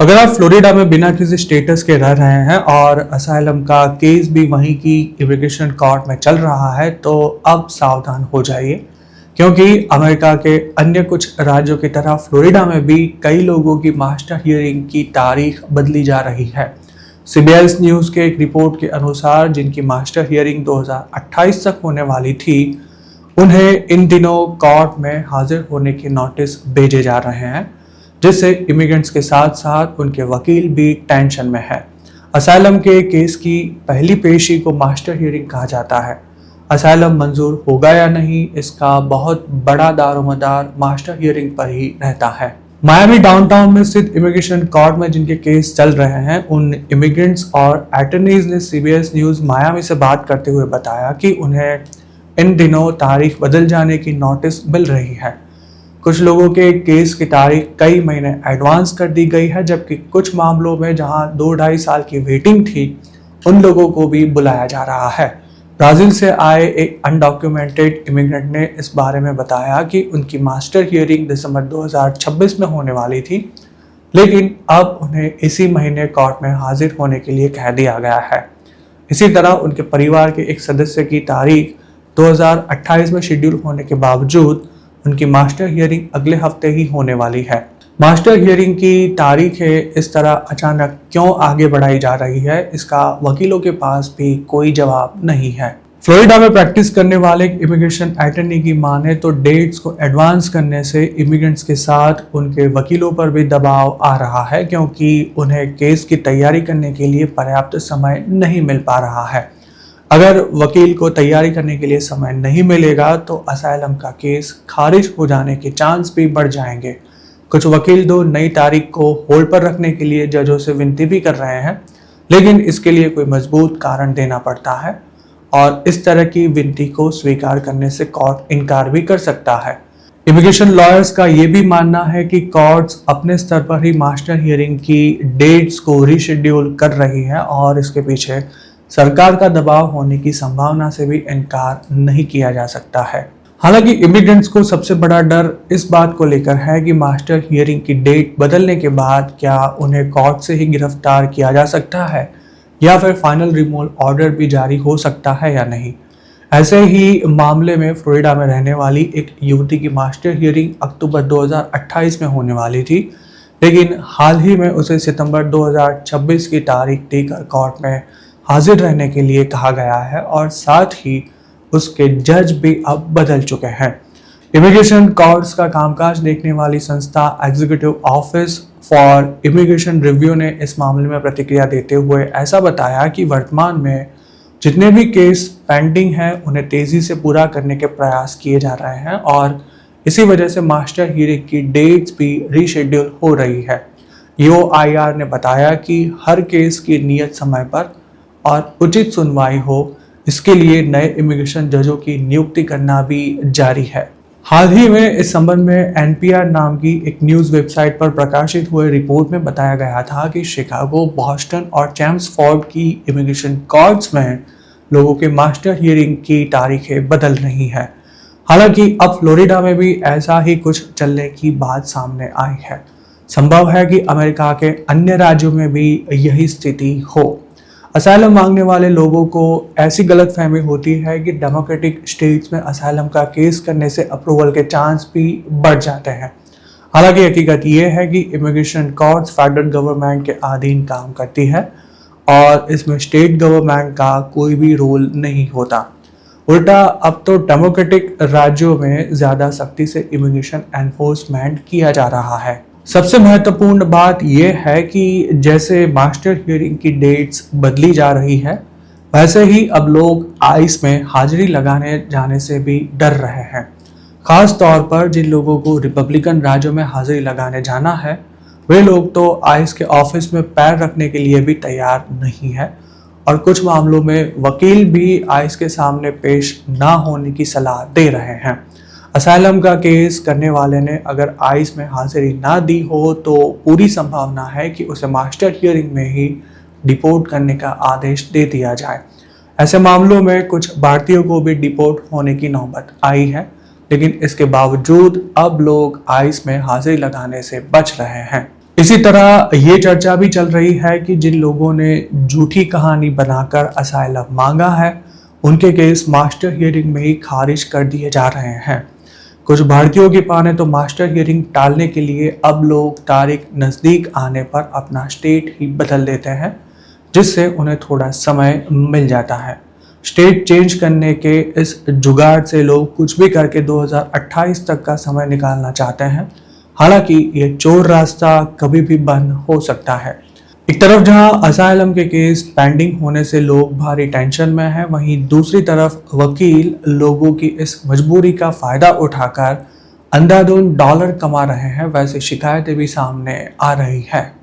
अगर आप फ्लोरिडा में बिना किसी स्टेटस के रह रहे हैं और असाइलम का केस भी वहीं की इमिग्रेशन कोर्ट में चल रहा है तो अब सावधान हो जाइए, क्योंकि अमेरिका के अन्य कुछ राज्यों की तरह फ्लोरिडा में भी कई लोगों की मास्टर हियरिंग की तारीख बदली जा रही है। सीबीएस न्यूज़ के एक रिपोर्ट के अनुसार जिनकी मास्टर हियरिंग 2028 तक होने वाली थी, उन्हें इन दिनों कोर्ट में हाजिर होने के नोटिस भेजे जा रहे हैं, जिससे इमिग्रेंट्स के साथ साथ उनके वकील भी टेंशन में है। असाइलम के केस की पहली पेशी को मास्टर हियरिंग कहा जाता है। असाइलम मंजूर होगा या नहीं, इसका बहुत बड़ा दारोमदार मास्टर हियरिंग पर ही रहता है। मायामी डाउनटाउन में स्थित इमिग्रेशन कोर्ट में जिनके केस चल रहे हैं, उन इमिग्रेंट्स और अटॉर्नीज ने सीबीएस न्यूज़ मायामी से बात करते हुए बताया कि उन्हें इन दिनों तारीख बदल जाने की नोटिस मिल रही है। कुछ लोगों के केस की तारीख कई महीने एडवांस कर दी गई है, जबकि कुछ मामलों में जहां 2-2.5 साल की वेटिंग थी, उन लोगों को भी बुलाया जा रहा है। ब्राजील से आए एक अनडॉक्यूमेंटेड इमिग्रेंट ने इस बारे में बताया कि उनकी मास्टर हियरिंग दिसंबर 2026 में होने वाली थी, लेकिन अब उन्हें इसी महीने कोर्ट में हाजिर होने के लिए कह दिया गया है। इसी तरह उनके परिवार के एक सदस्य की तारीख 2028 में शेड्यूल होने के बावजूद उनकी मास्टर हियरिंग अगले हफ्ते ही होने वाली है। मास्टर हियरिंग की तारीखें इस तरह अचानक क्यों आगे बढ़ाई जा रही है, इसका वकीलों के पास भी कोई जवाब नहीं है। फ्लोरिडा में प्रैक्टिस करने वाले एक इमिग्रेशन अटॉर्नी की माने तो डेट्स को एडवांस करने से इमिग्रेंट्स के साथ उनके वकीलों पर भी दबाव आ रहा है, क्योंकि उन्हें केस की तैयारी करने के लिए पर्याप्त समय नहीं मिल पा रहा है। अगर वकील को तैयारी करने के लिए समय नहीं मिलेगा तो असाइलम का केस खारिज हो जाने के चांस भी बढ़ जाएंगे। कुछ वकील तो नई तारीख को होल्ड पर रखने के लिए जजों से विनती भी कर रहे हैं, लेकिन इसके लिए कोई मजबूत कारण देना पड़ता है और इस तरह की विनती को स्वीकार करने से कोर्ट इनकार भी कर सकता है। इमिग्रेशन लॉयर्स का ये भी मानना है कि कोर्ट्स अपने स्तर पर ही मास्टर हियरिंग की डेट्स को रीशेड्यूल कर रही है और इसके पीछे सरकार का दबाव होने की संभावना से भी इनकार नहीं किया जा सकता है। हालांकि इमिग्रेंट्स को सबसे बड़ा डर इस बात को लेकर है कि मास्टर हियरिंग की डेट बदलने के बाद क्या उन्हें कोर्ट से ही गिरफ्तार किया जा सकता है या फिर फाइनल रिमूवल ऑर्डर भी जारी हो सकता है या नहीं। ऐसे ही मामले में फ्लोरिडा में रहने वाली एक युवती की मास्टर हियरिंग अक्टूबर 2028 में होने वाली थी, लेकिन हाल ही में उसे सितंबर 2026 की तारीख देकर कोर्ट में हाजिर रहने के लिए कहा गया है और साथ ही उसके जज भी अब बदल चुके हैं। इमिग्रेशन कोर्ट्स का कामकाज देखने वाली संस्था executive office for immigration review ने इस मामले में प्रतिक्रिया देते हुए ऐसा बताया कि वर्तमान में जितने भी केस पेंडिंग हैं उन्हें तेजी से पूरा करने के प्रयास किए जा रहे हैं और इसी वजह से मास्टर हियरिंग की डेट्स भी रीशेड्यूल हो रही है। यूओआईआर ने बताया कि हर केस की नियत समय पर और उचित सुनवाई हो, इसके लिए नए इमिग्रेशन जजों की नियुक्ति करना भी जारी है। हाल ही में इस संबंध में एनपीआर नाम की एक न्यूज़ वेबसाइट पर प्रकाशित हुए रिपोर्ट में बताया गया था कि शिकागो, बॉस्टन और चैम्सफोर्ड की इमिग्रेशन कोर्ट्स में लोगों के मास्टर हियरिंग की तारीखें बदल रही हैं। हालांकि अब फ्लोरिडा में भी ऐसा ही कुछ चलने की बात सामने आई है। संभव है कि अमेरिका के अन्य राज्यों में भी यही स्थिति हो। असाइलम मांगने वाले लोगों को ऐसी गलतफहमी होती है कि डेमोक्रेटिक स्टेट्स में असाइलम का केस करने से अप्रूवल के चांस भी बढ़ जाते हैं। हालांकि हकीकत यह है कि इमिग्रेशन कोर्ट्स फेडरल गवर्नमेंट के अधीन काम करती है और इसमें स्टेट गवर्नमेंट का कोई भी रोल नहीं होता। उल्टा अब तो डेमोक्रेटिक राज्यों में ज़्यादा सख्ती से इमिग्रेशन एनफोर्समेंट किया जा रहा है। सबसे महत्वपूर्ण बात यह है कि जैसे मास्टर हियरिंग की डेट्स बदली जा रही है, वैसे ही अब लोग आइस में हाजिरी लगाने जाने से भी डर रहे हैं। खास तौर पर जिन लोगों को रिपब्लिकन राज्यों में हाजिरी लगाने जाना है, वे लोग तो आइस के ऑफिस में पैर रखने के लिए भी तैयार नहीं है और कुछ मामलों में वकील भी आइस के सामने पेश ना होने की सलाह दे रहे हैं। असाइलम का केस करने वाले ने अगर आइस में हाजिरी ना दी हो तो पूरी संभावना है कि उसे मास्टर हियरिंग में ही डिपोर्ट करने का आदेश दे दिया जाए। ऐसे मामलों में कुछ भारतीयों को भी डिपोर्ट होने की नौबत आई है, लेकिन इसके बावजूद अब लोग आइस में हाजिरी लगाने से बच रहे हैं। इसी तरह ये चर्चा भी चल रही है कि जिन लोगों ने झूठी कहानी बनाकर असाइलम मांगा है, उनके केस मास्टर हियरिंग में ही खारिज कर दिए जा रहे हैं। कुछ भारतीयों की माने तो मास्टर हियरिंग टालने के लिए अब लोग तारीख नज़दीक आने पर अपना स्टेट ही बदल देते हैं, जिससे उन्हें थोड़ा समय मिल जाता है। स्टेट चेंज करने के इस जुगाड़ से लोग कुछ भी करके 2028 तक का समय निकालना चाहते हैं। हालांकि ये चोर रास्ता कभी भी बंद हो सकता है। एक तरफ जहां असाइलम के केस पेंडिंग होने से लोग भारी टेंशन में हैं, वहीं दूसरी तरफ वकील लोगों की इस मजबूरी का फायदा उठाकर अंधाधुंध डॉलर कमा रहे हैं। वैसे शिकायतें भी सामने आ रही है।